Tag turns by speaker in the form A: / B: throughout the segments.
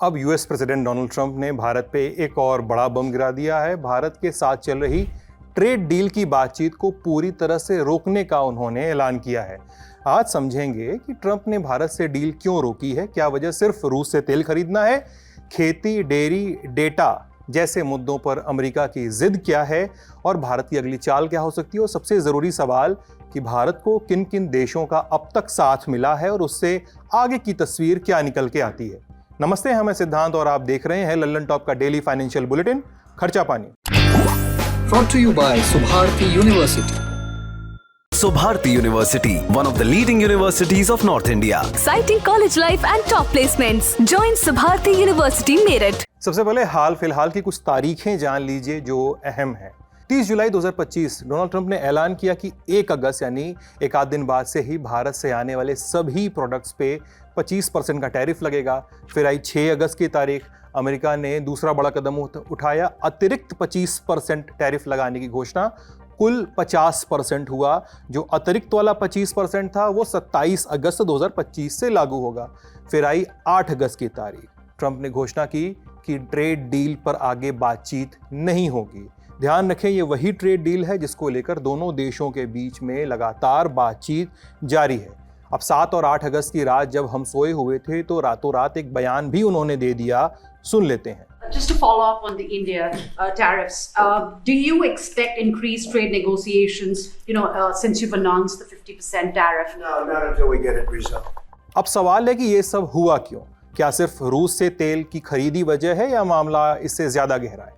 A: अब US president Donald Trump ने भारत पे एक और बड़ा बम गिरा दिया है। भारत के साथ चल रही ट्रेड डील की बातचीत को पूरी तरह से रोकने का उन्होंने ऐलान किया है। आज समझेंगे कि ट्रंप ने भारत से डील क्यों रोकी है, क्या वजह सिर्फ रूस से तेल खरीदना है, खेती, डेयरी, डेटा जैसे मुद्दों पर अमेरिका की जिद क्या है और भारत की अगली चाल क्या हो सकती है, और सबसे जरूरी सवाल कि भारत को किन किन देशों का अब तक साथ मिला है और उससे आगे की तस्वीर क्या निकल के आती है। नमस्ते, हम हैं सिद्धांत और आप देख रहे हैं लल्लन टॉप का डेली फाइनेंशियल बुलेटिन खर्चा पानी।
B: Brought to you by Subharti University.
C: Subharti University, one of the leading universities of North India.
D: Exciting college life and top placements. Join Subharti University, Meerut.
A: सबसे पहले हाल फिलहाल की कुछ तारीखें जान लीजिए जो अहम है। 30 जुलाई 2025 डोनाल्ड ट्रंप ने ऐलान किया कि 1 अगस्त यानी एक आध दिन बाद से ही भारत से आने वाले सभी प्रोडक्ट्स पे 25% का टैरिफ लगेगा। फिर आई 6 अगस्त की तारीख, अमेरिका ने दूसरा बड़ा कदम उठाया, अतिरिक्त 25% टैरिफ लगाने की घोषणा। कुल 50% हुआ। जो अतिरिक्त वाला 25% था वो 27 अगस्त 2025 से लागू होगा। फिर आई 8 अगस्त की तारीख, ट्रंप ने घोषणा की कि ट्रेड डील पर आगे बातचीत नहीं होगी। ध्यान रखें, ये वही ट्रेड डील है जिसको लेकर दोनों देशों के बीच में लगातार बातचीत जारी है। अब 7 और 8 अगस्त की रात जब हम सोए हुए थे तो रातों रात एक बयान भी उन्होंने दे दिया, सुन लेते हैं।
E: Just to follow up on the India tariffs, do you expect increased trade negotiations, since you've announced the 50% tariff?
F: No, not until we get it resolved.
A: अब सवाल है कि ये सब हुआ क्यों? क्या सिर्फ रूस से तेल की खरीदी वजह है या मामला इससे ज्यादा गहरा है?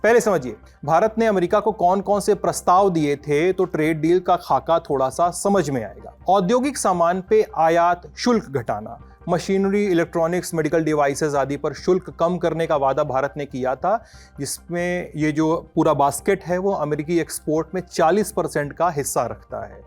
A: पहले समझिए, भारत ने अमेरिका को कौन कौन से प्रस्ताव दिए थे तो ट्रेड डील का खाका थोड़ा सा समझ में आएगा। औद्योगिक सामान पे आयात शुल्क घटाना, मशीनरी, इलेक्ट्रॉनिक्स, मेडिकल डिवाइसेस आदि पर शुल्क कम करने का वादा भारत ने किया था, जिसमें ये जो पूरा बास्केट है वो अमेरिकी एक्सपोर्ट में 40% का हिस्सा रखता है।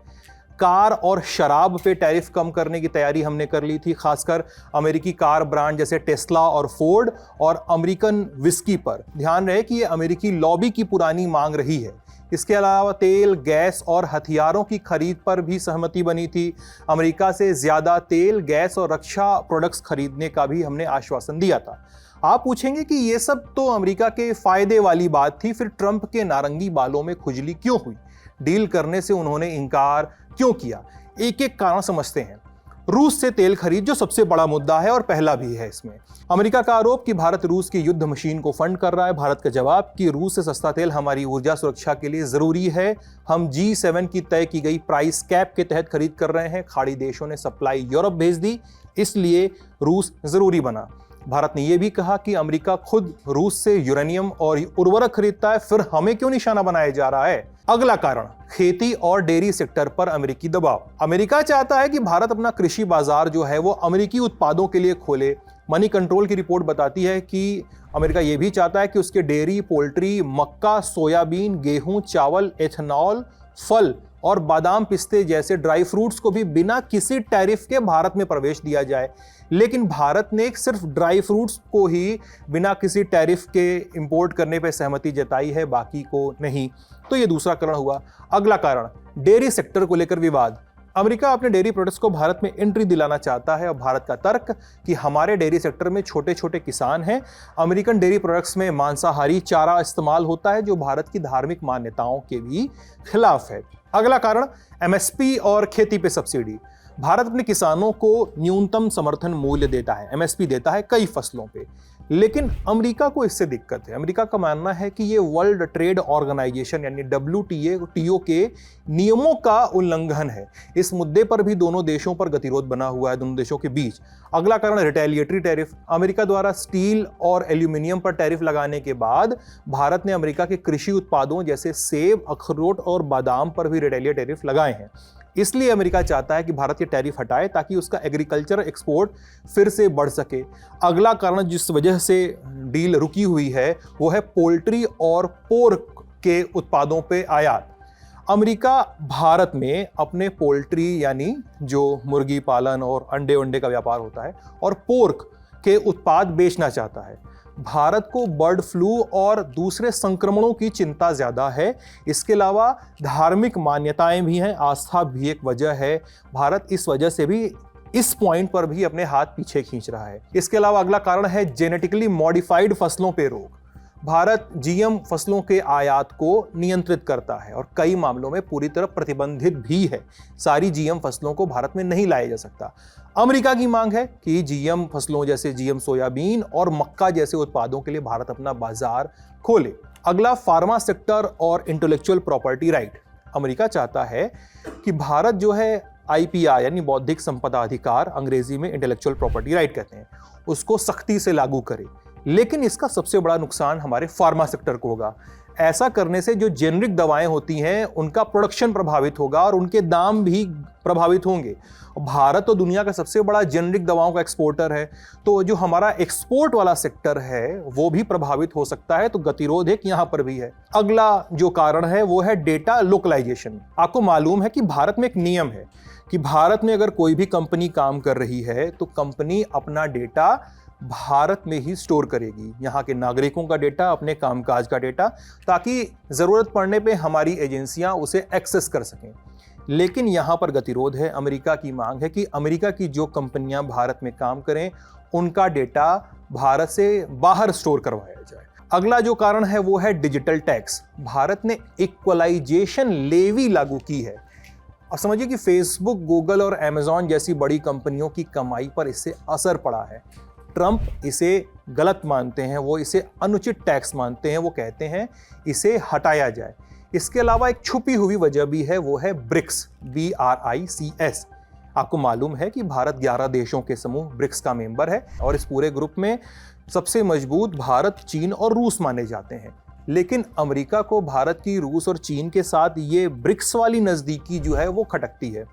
A: कार और शराब पे टैरिफ कम करने की तैयारी हमने कर ली थी, खासकर अमेरिकी कार ब्रांड जैसे टेस्ला और फोर्ड और अमेरिकन विस्की पर। ध्यान रहे कि ये अमेरिकी लॉबी की पुरानी मांग रही है। इसके अलावा तेल, गैस और हथियारों की खरीद पर भी सहमति बनी थी। अमेरिका से ज़्यादा तेल, गैस और रक्षा प्रोडक्ट्स खरीदने का भी हमने आश्वासन दिया था। आप पूछेंगे कि ये सब तो अमेरिका के फायदे वाली बात थी, फिर ट्रंप के नारंगी बालों में खुजली क्यों हुई? डील करने से उन्होंने इनकार क्यों किया? एक एक कारण समझते हैं। रूस से तेल खरीद जो सबसे बड़ा मुद्दा है और पहला भी है इसमें। अमेरिका का आरोप कि भारत रूस की युद्ध मशीन को फंड कर रहा है। भारत का जवाब कि रूस से सस्ता तेल हमारी ऊर्जा सुरक्षा के लिए जरूरी है। हम G7 की तय की गई प्राइस कैप के तहत खरीद कर रहे हैं। खाड़ी देशों ने सप्लाई यूरोप भेज दी, इसलिए रूस जरूरी बना। भारत ने यह भी कहा कि अमेरिका खुद रूस से यूरेनियम और उर्वरक खरीदता है, फिर हमें क्यों निशाना बनाया जा रहा है? अगला कारण, खेती और डेयरी सेक्टर पर अमेरिकी दबाव। अमेरिका चाहता है कि भारत अपना कृषि बाजार जो है वो अमेरिकी उत्पादों के लिए खोले। मनी कंट्रोल की रिपोर्ट बताती है कि अमेरिका ये भी चाहता है कि उसके डेयरी, पोल्ट्री, मक्का, सोयाबीन, गेहूं, चावल, एथेनॉल, फल और बादाम, पिस्ते जैसे ड्राई फ्रूट्स को भी बिना किसी टैरिफ के भारत में प्रवेश दिया जाए। लेकिन भारत ने सिर्फ ड्राई फ्रूट्स को ही बिना किसी टैरिफ के इंपोर्ट करने पर सहमति जताई है, बाकी को नहीं। तो ये दूसरा कारण हुआ। अगला कारण, डेयरी सेक्टर को लेकर विवाद। अमेरिका अपने डेयरी प्रोडक्ट्स को भारत में एंट्री दिलाना चाहता है और भारत का तर्क कि हमारे डेयरी सेक्टर में छोटे छोटे किसान हैं। अमेरिकन डेयरी प्रोडक्ट्स में मांसाहारी चारा इस्तेमाल होता है जो भारत की धार्मिक मान्यताओं के भी खिलाफ है। अगला कारण, MSP और खेती पे सब्सिडी। भारत अपने किसानों को न्यूनतम समर्थन मूल्य देता है, MSP देता है कई फसलों पे, लेकिन अमेरिका को इससे दिक्कत है। अमेरिका का मानना है कि ये वर्ल्ड ट्रेड ऑर्गेनाइजेशन यानी WTO के नियमों का उल्लंघन है। इस मुद्दे पर भी दोनों देशों पर गतिरोध बना हुआ है, दोनों देशों के बीच। अगला कारण, रिटेलिएटरी टैरिफ। अमेरिका द्वारा स्टील और एल्यूमिनियम पर टैरिफ लगाने के बाद भारत ने अमेरिका के कृषि उत्पादों जैसे सेब, अखरोट और बादाम पर भी रिटेलिएटरी टैरिफ लगाए हैं। इसलिए अमेरिका चाहता है कि भारत ये टैरिफ हटाए ताकि उसका एग्रीकल्चर एक्सपोर्ट फिर से बढ़ सके। अगला कारण जिस वजह से डील रुकी हुई है वो है पोल्ट्री और पोर्क के उत्पादों पे आयात। अमेरिका भारत में अपने पोल्ट्री यानी जो मुर्गी पालन और अंडे का व्यापार होता है और पोर्क के उत्पाद बेचना चाहता है। भारत को बर्ड फ्लू और दूसरे संक्रमणों की चिंता ज़्यादा है। इसके अलावा धार्मिक मान्यताएं भी हैं, आस्था भी एक वजह है। भारत इस वजह से भी इस पॉइंट पर भी अपने हाथ पीछे खींच रहा है। इसके अलावा अगला कारण है जेनेटिकली मॉडिफाइड फसलों पे रोक। भारत जीएम फसलों के आयात को नियंत्रित करता है और कई मामलों में पूरी तरह प्रतिबंधित भी है। सारी जीएम फसलों को भारत में नहीं लाया जा सकता। अमेरिका की मांग है कि जीएम फसलों जैसे जीएम सोयाबीन और मक्का जैसे उत्पादों के लिए भारत अपना बाजार खोले। अगला फार्मा सेक्टर और इंटेलेक्चुअल प्रॉपर्टी राइट। अमेरिका चाहता है कि भारत जो है आईपीआर यानी बौद्धिक संपदा अधिकार, अंग्रेजी में इंटेलेक्चुअल प्रॉपर्टी राइट कहते हैं, उसको सख्ती से लागू करे। लेकिन इसका सबसे बड़ा नुकसान हमारे फार्मा सेक्टर को होगा। ऐसा करने से जो जेनरिक दवाएं होती हैं उनका प्रोडक्शन प्रभावित होगा और उनके दाम भी प्रभावित होंगे। भारत तो दुनिया का सबसे बड़ा जेनरिक दवाओं का एक्सपोर्टर है, तो जो हमारा एक्सपोर्ट वाला सेक्टर है वो भी प्रभावित हो सकता है। तो गतिरोध एक यहाँ पर भी है। अगला जो कारण है वो है डेटा लोकलाइजेशन। आपको मालूम है कि भारत में एक नियम है कि भारत में अगर कोई भी कंपनी काम कर रही है तो कंपनी अपना डेटा भारत में ही स्टोर करेगी, यहाँ के नागरिकों का डेटा, अपने कामकाज का डेटा, ताकि ज़रूरत पड़ने पे हमारी एजेंसियाँ उसे एक्सेस कर सकें। लेकिन यहाँ पर गतिरोध है। अमेरिका की मांग है कि अमेरिका की जो कंपनियाँ भारत में काम करें उनका डेटा भारत से बाहर स्टोर करवाया जाए। अगला जो कारण है वो है डिजिटल टैक्स। भारत ने इक्वलाइजेशन लेवी लागू की है। अब समझिए कि फेसबुक, गूगल और अमेजॉन जैसी बड़ी कंपनियों की कमाई पर इससे असर पड़ा है। ट्रंप इसे गलत मानते हैं, वो इसे अनुचित टैक्स मानते हैं, वो कहते हैं इसे हटाया जाए। इसके अलावा एक छुपी हुई वजह भी है, वो है ब्रिक्स, BRICS। आपको मालूम है कि भारत 11 देशों के समूह ब्रिक्स का मेंबर है और इस पूरे ग्रुप में सबसे मजबूत भारत, चीन और रूस माने जाते हैं। लेकिन अमेरिका को भारत की, रूस और चीन के साथ ये ब्रिक्स वाली नज़दीकी जो है वो खटकती है।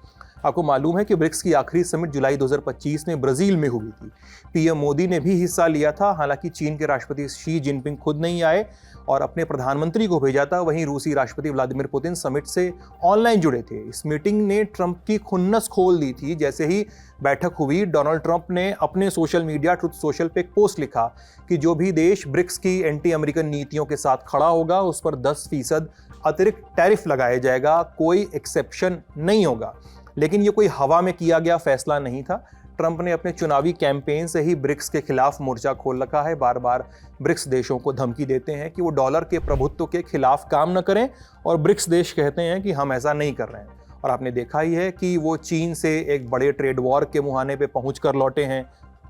A: आपको मालूम है कि ब्रिक्स की आखिरी समिट जुलाई 2025 में ब्राज़ील में हुई थी। पीएम मोदी ने भी हिस्सा लिया था। हालांकि चीन के राष्ट्रपति शी जिनपिंग खुद नहीं आए और अपने प्रधानमंत्री को भेजा था। वहीं रूसी राष्ट्रपति व्लादिमीर पुतिन समिट से ऑनलाइन जुड़े थे। इस मीटिंग ने ट्रंप की खुन्नस खोल दी थी। जैसे ही बैठक हुई, डोनाल्ड ट्रंप ने अपने सोशल मीडिया ट्रुथ सोशल पे एक पोस्ट लिखा कि जो भी देश ब्रिक्स की एंटी अमेरिकन नीतियों के साथ खड़ा होगा उस पर 10% अतिरिक्त टैरिफ लगाया जाएगा, कोई एक्सेप्शन नहीं होगा। लेकिन ये कोई हवा में किया गया फैसला नहीं था। ट्रंप ने अपने चुनावी कैंपेन से ही ब्रिक्स के खिलाफ मोर्चा खोल रखा है। बार बार ब्रिक्स देशों को धमकी देते हैं कि वो डॉलर के प्रभुत्व के खिलाफ काम न करें और ब्रिक्स देश कहते हैं कि हम ऐसा नहीं कर रहे हैं। और आपने देखा ही है कि वो चीन से एक बड़े ट्रेड वॉर के मुहाने पे पहुँच कर लौटे हैं।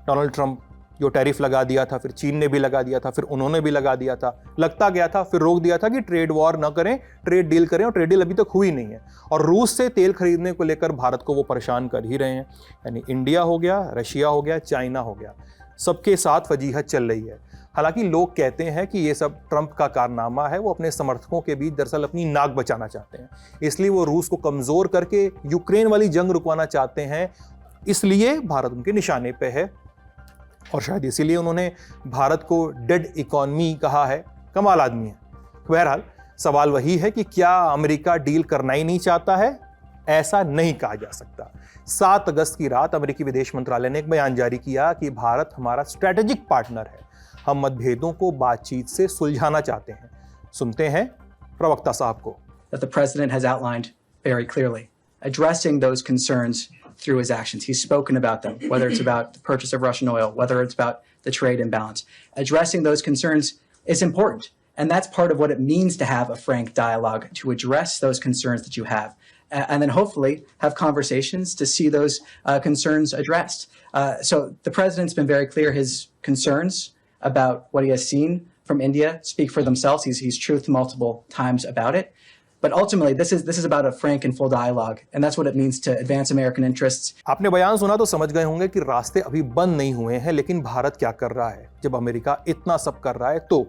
A: डोनाल्ड ट्रंप जो टैरिफ लगा दिया था, फिर चीन ने भी लगा दिया था, फिर उन्होंने भी लगा दिया था, लगता गया था, फिर रोक दिया था कि ट्रेड वॉर न करें, ट्रेड डील करें, और ट्रेड डील अभी तक हुई नहीं है। और रूस से तेल खरीदने को लेकर भारत को वो परेशान कर ही रहे हैं। यानी इंडिया हो गया, रशिया हो गया, चाइना हो गया, सबके साथ वजीहत चल रही है। हालांकि लोग कहते हैं कि ये सब ट्रंप का कारनामा है। वो अपने समर्थकों के बीच दरअसल अपनी नाक बचाना चाहते हैं, इसलिए वो रूस को कमज़ोर करके यूक्रेन वाली जंग रुकवाना चाहते हैं। इसलिए भारत उनके निशाने पे है और शायद इसीलिए उन्होंने भारत को डेड इकॉनमी कहा है। कमाल आदमी है। बहरहाल सवाल वही है कि क्या अमेरिका डील करना ही नहीं चाहता है? ऐसा नहीं कहा जा सकता। 7 अगस्त की रात अमेरिकी विदेश मंत्रालय ने एक बयान जारी किया कि भारत हमारा स्ट्रैटेजिक पार्टनर है, हम मतभेदों को बातचीत से सुलझाना चाहते हैं। सुनते हैं प्रवक्ता साहब को।
G: That the president has outlined very clearly, addressing those concerns through his actions. He's spoken about them, whether it's about the purchase of Russian oil, whether it's about the trade imbalance. Addressing those concerns is important, and that's part of what it means to have a frank dialogue, to address those concerns that you have, and then hopefully have conversations to see those concerns addressed. So the president's been very clear. His concerns about what he has seen from India speak for themselves. He's truthed multiple times about it. But ultimately, this is about a frank and full dialogue, and that's what it means to advance American interests.
A: आपने बयान सुना तो समझ गए होंगे कि रास्ते अभी बंद नहीं हुए हैं, लेकिन भारत क्या कर रहा है जब अमेरिका इतना सब कर रहा है। तो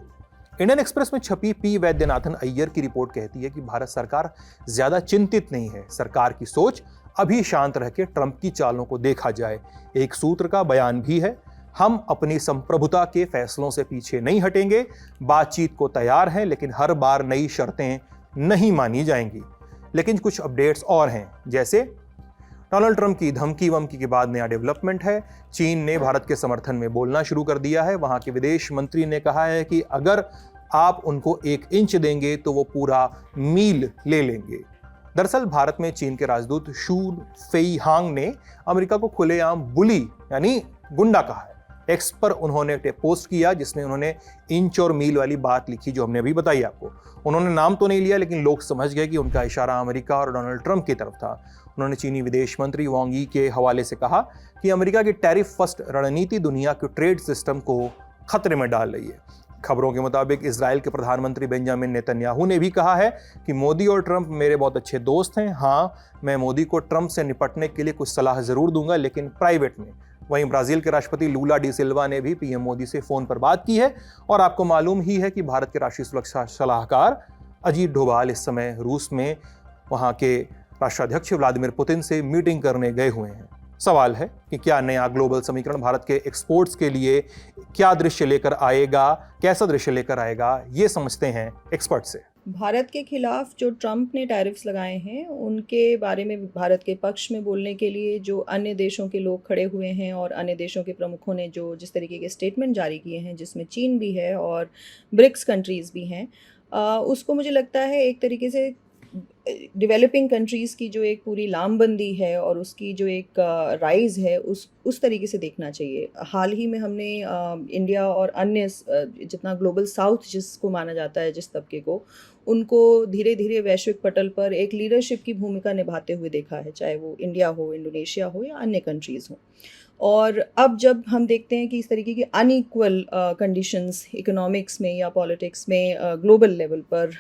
A: इंडियन एक्सप्रेस में छपी पी वैद्यनाथन अय्यर की रिपोर्ट कहती है कि भारत सरकार ज्यादा चिंतित नहीं है। सरकार की सोच अभी शांत रह के ट्रंप की चालों को देखा जाए। एक सूत्र का बयान भी है, हम अपनी संप्रभुता के फैसलों से पीछे नहीं हटेंगे, बातचीत को तैयार हैं, लेकिन हर बार नई शर्तें नहीं मानी जाएंगी। लेकिन कुछ अपडेट्स और हैं, जैसे डोनाल्ड ट्रंप की धमकी वमकी के बाद नया डेवलपमेंट है। चीन ने भारत के समर्थन में बोलना शुरू कर दिया है। वहां के विदेश मंत्री ने कहा है कि अगर आप उनको 1 इंच देंगे तो वो पूरा मील ले लेंगे। दरअसल भारत में चीन के राजदूत शू फेईहांग ने अमेरिका को खुलेआम बुली यानी गुंडा कहा है। एक्स पर उन्होंने पोस्ट किया जिसमें उन्होंने इंच और मील वाली बात लिखी जो हमने अभी बताई आपको। उन्होंने नाम तो नहीं लिया लेकिन लोग समझ गए कि उनका इशारा अमेरिका और डोनाल्ड ट्रंप की तरफ था। उन्होंने चीनी विदेश मंत्री वांग यी के हवाले से कहा कि अमेरिका की टैरिफ फर्स्ट रणनीति दुनिया के ट्रेड सिस्टम को खतरे में डाल रही है। खबरों के मुताबिक इजराइल के प्रधानमंत्री बेंजामिन नेतन्याहू ने भी कहा है कि मोदी और ट्रंप मेरे बहुत अच्छे दोस्त हैं। हाँ, मैं मोदी को ट्रंप से निपटने के लिए कुछ सलाह जरूर दूंगा लेकिन प्राइवेट में। वहीं ब्राजील के राष्ट्रपति लूला डी सिल्वा ने भी पीएम मोदी से फोन पर बात की है और आपको मालूम ही है कि भारत के राष्ट्रीय सुरक्षा सलाहकार अजीत डोभाल इस समय रूस में वहां के राष्ट्राध्यक्ष व्लादिमीर पुतिन से मीटिंग करने गए हुए हैं। सवाल है कि क्या नया ग्लोबल समीकरण भारत के एक्सपोर्ट्स के लिए क्या दृश्य लेकर आएगा, कैसा दृश्य लेकर आएगा, ये समझते हैं एक्सपर्ट से।
H: भारत के खिलाफ जो ट्रंप ने टैरिफ्स लगाए हैं उनके बारे में भारत के पक्ष में बोलने के लिए जो अन्य देशों के लोग खड़े हुए हैं और अन्य देशों के प्रमुखों ने जो जिस तरीके के स्टेटमेंट जारी किए हैं जिसमें चीन भी है और ब्रिक्स कंट्रीज़ भी हैं, उसको मुझे लगता है एक तरीके से डेवलपिंग कंट्रीज़ की जो एक पूरी लामबंदी है और उसकी जो एक राइज है उस तरीके से देखना चाहिए। हाल ही में हमने इंडिया और अन्य जितना ग्लोबल साउथ जिसको माना जाता है जिस तबके को, उनको धीरे धीरे वैश्विक पटल पर एक लीडरशिप की भूमिका निभाते हुए देखा है, चाहे वो इंडिया हो, इंडोनेशिया हो या अन्य कंट्रीज़ हो। और अब जब हम देखते हैं कि इस तरीके की अनइक्वल कंडीशंस इकोनॉमिक्स में या पॉलिटिक्स में ग्लोबल लेवल पर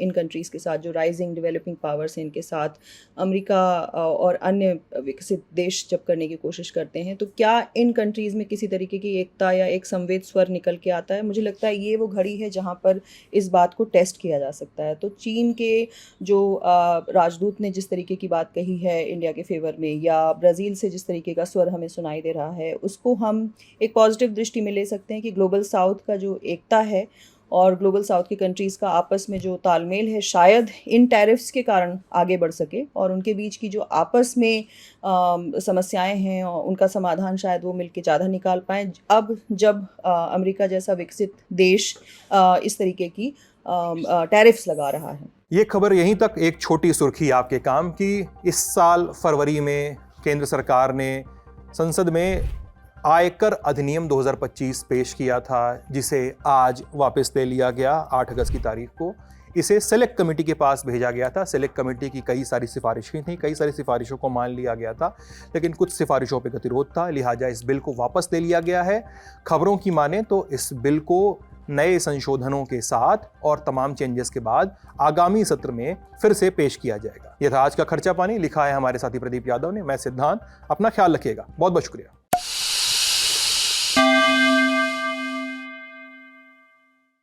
H: इन कंट्रीज़ के साथ जो राइजिंग डेवलपिंग पावर्स हैं इनके साथ अमेरिका और अन्य विकसित देश जब करने की कोशिश करते हैं, तो क्या इन कंट्रीज़ में किसी तरीके की एकता या एक संवेद स्वर निकल के आता है? मुझे लगता है ये वो घड़ी है जहाँ पर इस बात को टेस्ट किया जा सकता है। तो चीन के जो राजदूत ने जिस तरीके की बात कही है इंडिया के फेवर में, या ब्राज़ील से जिस तरीके का स्वर हमें सुनाई दे रहा है, उसको हम एक पॉजिटिव दृष्टि में ले सकते हैं कि ग्लोबल साउथ का जो एकता है और ग्लोबल साउथ की कंट्रीज़ का आपस में जो तालमेल है शायद इन टैरिफ्स के कारण आगे बढ़ सके और उनके बीच की जो आपस में समस्याएं हैं और उनका समाधान शायद वो मिलके ज़्यादा निकाल पाएँ अब जब अमेरिका जैसा विकसित देश इस तरीके की टैरिफ्स लगा रहा है।
A: ये खबर यहीं तक एक छोटी सुर्खी आपके काम की। इस साल फरवरी में केंद्र सरकार ने संसद में आयकर अधिनियम 2025 पेश किया था जिसे आज वापस ले लिया गया 8 अगस्त की तारीख को। इसे सेलेक्ट कमेटी के पास भेजा गया था। सेलेक्ट कमेटी की कई सारी सिफारिशें थीं, कई सारी सिफारिशों को मान लिया गया था लेकिन कुछ सिफारिशों पर गतिरोध था, लिहाजा इस बिल को वापस ले लिया गया है। खबरों की माने तो इस बिल को नए संशोधनों के साथ और तमाम चेंजेस के बाद आगामी सत्र में फिर से पेश किया जाएगा। यह था आज का खर्चा पानी, लिखा है हमारे साथी प्रदीप यादव ने। मैं सिद्धांत, अपना ख्याल रखिएगा। बहुत बहुत शुक्रिया।